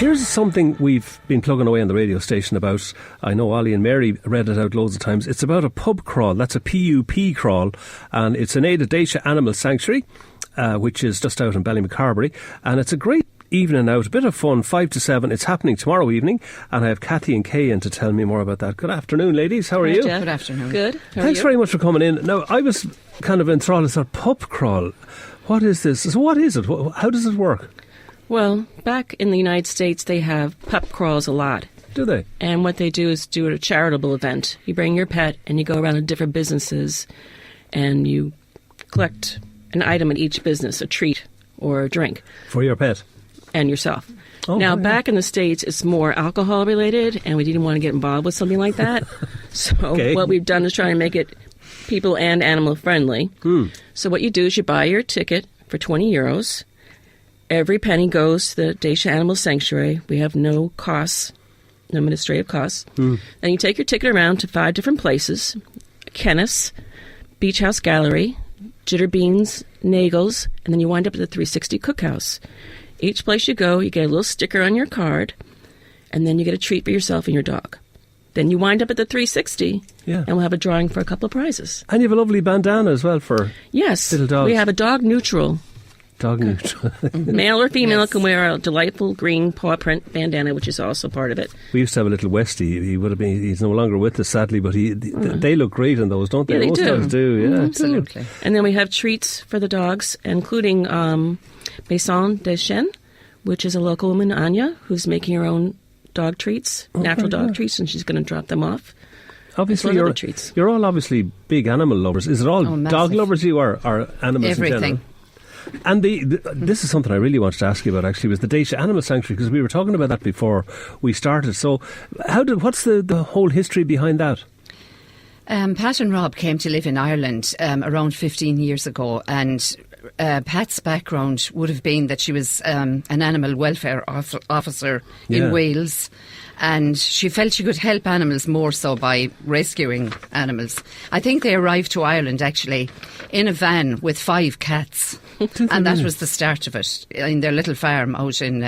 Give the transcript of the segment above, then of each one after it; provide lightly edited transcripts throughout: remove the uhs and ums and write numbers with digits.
here's something we've been plugging away on the radio station about. I know Ollie and Mary read it out loads of times. It's about a pub crawl. That's a PUP crawl. And it's an aid of Deise Animal Sanctuary, which is just out in Ballymacarbery. And it's a great evening out, a bit of fun, 5 to 7. It's happening tomorrow evening, and I have Kathy and Kay in to tell me more about that. Good afternoon, ladies. How are you? Good afternoon. Good. Thanks very much for coming in. Now, I was kind of enthralled. I thought, Pup Crawl, what is this? So what is it? How does it work? Well, back in the United States, they have pup crawls a lot. Do they? And what they do is do a charitable event. You bring your pet and you go around to different businesses and you collect an item at each business, a treat or a drink. For your pet? And yourself. Now, back in the States, it's more alcohol related, and we didn't want to get involved with something like that. So what we've done is try and make it people and animal friendly. So what you do is you buy your ticket for €20. Every penny goes to the Deise Animal Sanctuary. We have no costs, no administrative costs. Then you take your ticket around to 5 different places: Kennis, Beach House Gallery, Jitterbeans, Nagel's, and then you wind up at the 360 Cookhouse. Each place you go, you get a little sticker on your card, and then you get a treat for yourself and your dog. Then you wind up at the 360, and we'll have a drawing for a couple of prizes. And you have a lovely bandana as well for little dogs. We have a dog neutral. Dog neutral. Male or female can wear a delightful green paw print bandana, which is also part of it. We used to have a little Westie. He would have been. He's no longer with us, sadly, but they look great in those, don't they? Yeah, they Most do. dogs do, yeah. Absolutely. And then we have treats for the dogs, including Maison de Chien, which is a local woman, Anya, who's making her own dog treats, natural dog treats, and she's going to drop them off. Obviously, you're all obviously big animal lovers. Is it all dog lovers you are, or animals Everything. in general? And this is something I really wanted to ask you about, actually, was the Deise Animal Sanctuary, because we were talking about that before we started. So what's the whole history behind that? Pat and Rob came to live in Ireland around 15 years ago, and Pat's background would have been that she was an animal welfare officer in Wales, and she felt she could help animals more so by rescuing animals. I think they arrived to Ireland actually in a van with 5 cats, and that was the start of it in their little farm out in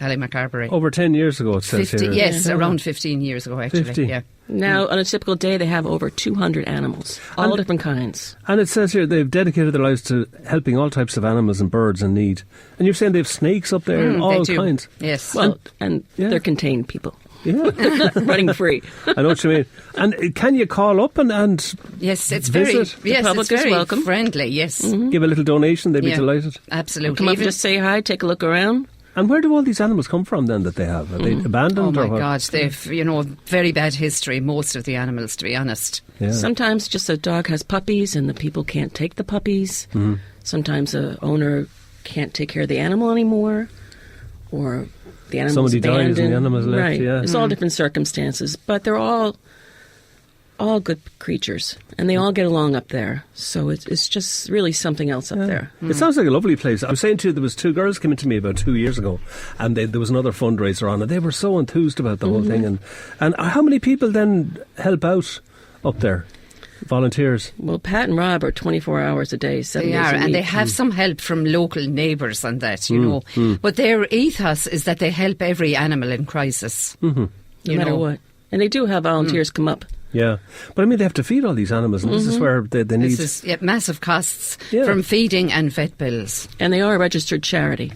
Ballymacarbery. Over 10 years ago, it says 50, here. Yes, around 15 years ago actually. 50. Yeah. Now, on a typical day, they have over 200 animals, all different kinds. And it says here they've dedicated their lives to helping all types of animals and birds in need. And you're saying they have snakes up there, all kinds. Yes. Well, and they're contained people. Yeah. Running free. I know what you mean. And can you call up and yes, it's visit? The public is welcome. Friendly, yes. Give a little donation, they'd be delighted. Absolutely. Come up, just say hi, take a look around. And where do all these animals come from then that they have? Are they abandoned? Oh my God, they've very bad history, most of the animals, to be honest. Yeah. Sometimes just a dog has puppies and the people can't take the puppies. Sometimes a owner can't take care of the animal anymore, or the animal's somebody abandoned. dies and the animal's left. Right. Yeah. It's all different circumstances, but they're all good creatures, and they all get along up there. So it's just really something else up there. It sounds like a lovely place. I was saying to you, there was 2 girls came to me about 2 years ago, and there was another fundraiser on, and they were so enthused about the whole thing. And how many people then help out up there? Volunteers? Well, Pat and Rob are 24 hours a day, 7 days a week. And they have some help from local neighbours on that, you know. But their ethos is that they help every animal in crisis. No matter what. And they do have volunteers come up. Yeah. But I mean, they have to feed all these animals, and this is where they need... This is massive costs from feeding and vet bills. And they are a registered charity.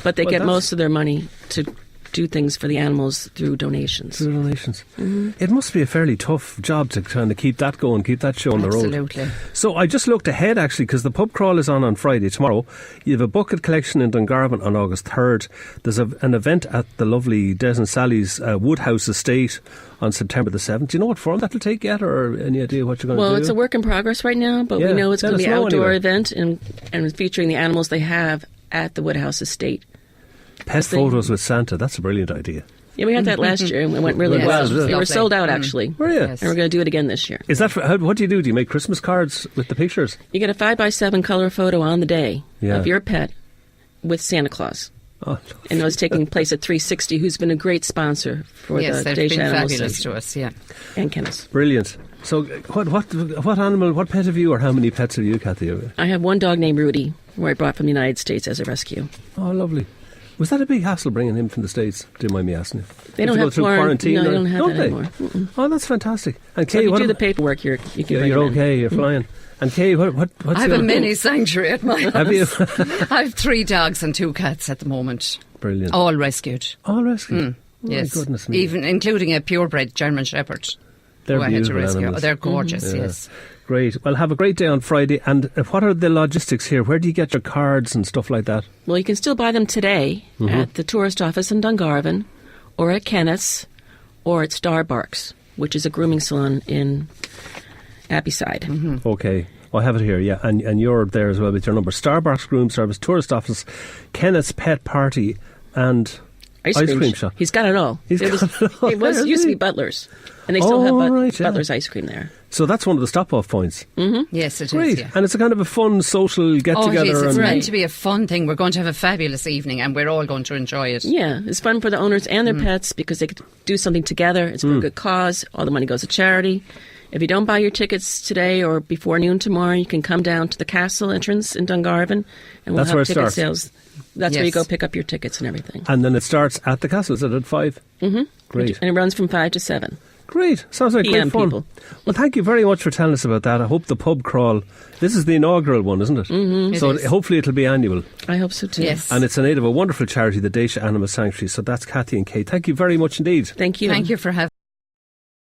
But they get most of their money to do things for the animals through donations. It must be a fairly tough job to kind of keep that going, keep that show on the road. Absolutely. So I just looked ahead, actually, because the pub crawl is on Friday, tomorrow. You have a bucket collection in Dungarvan on August 3rd. There's an event at the lovely Des and Sally's Woodhouse Estate on September the 7th. Do you know what form that'll take yet, or any idea what you're going to do? Well, it's a work in progress right now, but we know it's going to be an outdoor event and featuring the animals they have at the Woodhouse Estate. Pet photos with Santa, that's a brilliant idea. Yeah, we had that last year and it went really well. They were sold out, actually. Were you? And we're going to do it again this year. Is that what do you do? Do you make Christmas cards with the pictures? You get a 5x7 color photo on the day of your pet with Santa Claus. Oh, and it was taking place at 360, who's been a great sponsor for the Deise Animal Santuary. To us, and Kenneth. Brilliant. So what animal, what pet have you, or how many pets have you, Kathy? I have one dog named Rudy, who I brought from the United States as a rescue. Oh, lovely. Was that a big hassle bringing him from the States? Do you mind me asking you? They don't have quarantine. No, they don't have that anymore. Oh, that's fantastic. And Kay, so if you do the paperwork, you can bring you're him okay. in. You're flying. And Kay, what's I have a mini sanctuary at my house. Have you? I have 3 dogs and 2 cats at the moment. Brilliant. All rescued. All rescued? Yes. My goodness me. Even including a purebred German Shepherd. They're who I had to beautiful rescue. animals. They're gorgeous, yes. Great. Well, have a great day on Friday. And what are the logistics here? Where do you get your cards and stuff like that? Well, you can still buy them today at the tourist office in Dungarvan, or at Kenneth's, or at Starbarks, which is a grooming salon in Abbeyside. Okay. I have it here, yeah. And you're there as well with your number. Starbucks Groom Service, Tourist Office, Kenneth's Pet Party, and ice cream shop. He's got it all. It used to be Butler's, and they still have Butler's ice cream there. So that's one of the stop-off points. Yes, it Great. is. Yeah. And it's a kind of a fun social get-together. It is. It's meant to be a fun thing. We're going to have a fabulous evening, and we're all going to enjoy it. Yeah, it's fun for the owners and their pets because they could do something together. It's for a good cause. All the money goes to charity. If you don't buy your tickets today or before noon tomorrow, you can come down to the castle entrance in Dungarvan, and we'll have ticket sales. That's where you go pick up your tickets and everything. And then it starts at the castle. Is it at 5? Great. And it runs from 5 to 7. Great. Sounds like great fun. People. Well, thank you very much for telling us about that. I hope the pub crawl, this is the inaugural one, isn't it? So hopefully it'll be annual. I hope so too. Yes. And it's in aid of a wonderful charity, the Deise Animal Sanctuary. So that's Kathy and Kate. Thank you very much indeed. Thank you. Thank you for having